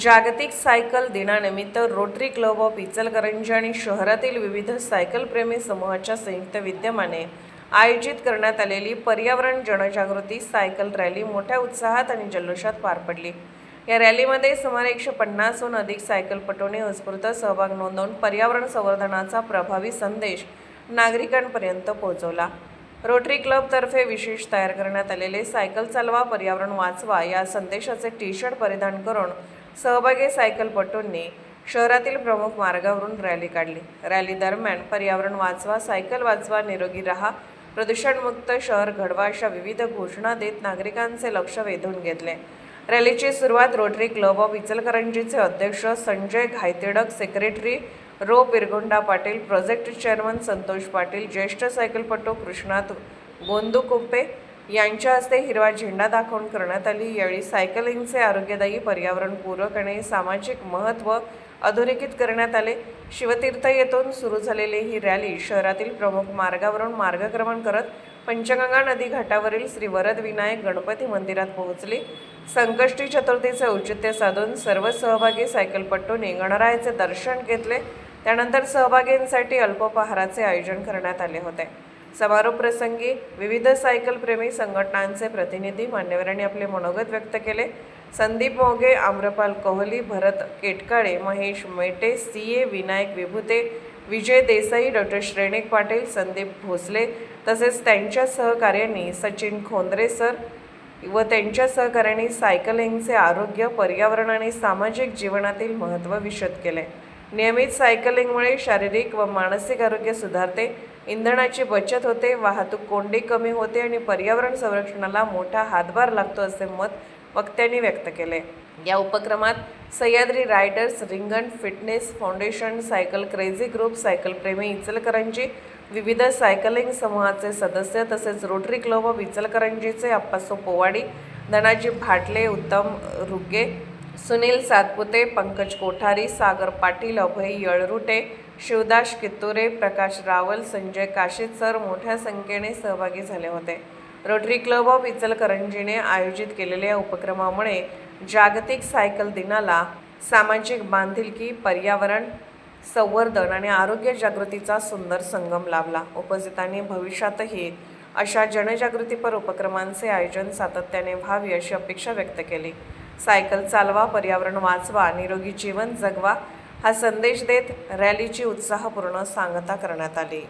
जागतिक सायकल दिनानिमित्त rotary club of Ichalkaranji आणि शहरातील विविध सायकल प्रेमी समूहाच्या संयुक्त विद्यमाने आयोजित करण्यात आलेली पर्यावरण जनजागृती सायकल रॅली मोठ्या उत्साहात आणि जल्लोषात पार पडली। या रॅलीमध्ये सुमारे 150हून अधिक सायकलपटूंनी उत्स्फूर्त सहभाग नोंदवून पर्यावरण संवर्धनाचा प्रभावी संदेश नागरिकांपर्यंत पोहोचवला। रोटरी क्लबतर्फे विशेष तयार करण्यात आलेले सायकल चालवा पर्यावरण वाचवा या संदेशाचे टी-शर्ट परिधान करून सहभागी सायकलपटूंनी शहरातील प्रमुख मार्गावरून रॅली काढली। रॅली दरम्यान पर्यावरण वाचवा, सायकल वाचवा, निरोगी रहा, प्रदूषणमुक्त शहर घडवा अशा विविध घोषणा देत नागरिकांचे लक्ष वेधून घेतले। रॅलीची सुरुवात रोटरी क्लब ऑफ इचलकरंजीचे अध्यक्ष संजय घायतेडक, सेक्रेटरी रो पिरगोंडा पाटील, प्रोजेक्ट चेअरमन संतोष पाटील, ज्येष्ठ सायकलपटू कृष्णात गोंदुकुप्पे यांच्या हस्ते हिरवा झेंडा दाखवून करण्यात आली। यावेळी सायकलिंगचे आरोग्यदायी, पर्यावरणपूरक आणि सामाजिक महत्त्व अधोरेखित करण्यात आले। शिवतीर्थ येथून सुरू झालेली ही रॅली शहरातील प्रमुख मार्गावरून मार्गक्रमण करत पंचगंगा नदी घाटावरील श्री वरद विनायक गणपती मंदिरात पोहोचली। संकष्टी चतुर्थीचे औचित्य साधून सर्व सहभागी सायकलपटूंनी गणरायाचे दर्शन घेतले। त्यानंतर सहभागींसाठी अल्पोपहाराचे आयोजन करण्यात आले होते। समारोप प्रसंगी विविध सायकल प्रेमी संघटनांचे प्रतिनिधी मान्यवरांनी आपले मनोगत व्यक्त केले। संदीप मोघे, आम्रपाल कोहली, भरत केटकाळे, महेश मेटे, सीए विनायक विभूते, विजय देसाई, डॉक्टर श्रेणिक पाटील, संदीप भोसले तसेच त्यांच्या सहकार्यांनी सचिन खोंद्रे सर व त्यांच्या सहकार्यांनी सायकलिंगचे आरोग्य, पर्यावरण आणि सामाजिक जीवनातील महत्त्व विशद केले। नियमित सायकलिंगमुळे शारीरिक व मानसिक आरोग्य सुधारते, इंधनाची बचत होते, वाहतूक कोंडी कमी होते आणि पर्यावरण संरक्षणाला मोठा हातभार लागतो असे मत वक्त्यांनी व्यक्त केले। या उपक्रमात सह्याद्री रायडर्स, रिंगण fitness foundation, cycle crazy group, cycle प्रेमी इचलकरंजी, विविध सायकलिंग समूहाचे सदस्य तसेच rotary club of इचलकरंजीचे Appaso पोवाडी, Dhanaji भाटले, उत्तम रुगे, सुनील सातपुते, पंकज कोठारी, सागर पाटील, अभय यळरुटे, शिवदास कित्तुरे, प्रकाश रावल, संजय काशीद सर मोठ्या संख्येने सहभागी झाले होते। रोटरी क्लब ऑफ इचलकरंजीने आयोजित केलेल्या या उपक्रमामुळे जागतिक सायकल दिनाला सामाजिक बांधिलकी, पर्यावरण संवर्धन आणि आरोग्य जागृतीचा सुंदर संगम लाभला। उपस्थितांनी भविष्यातही अशा जनजागृतीपर उपक्रमांचे आयोजन सातत्याने व्हावे अशी अपेक्षा व्यक्त केली। सायकल चालवा, पर्यावरण वाचवा, निरोगी जीवन जगवा हा संदेश देत रॅलीची उत्साहपूर्ण सांगता करण्यात आली।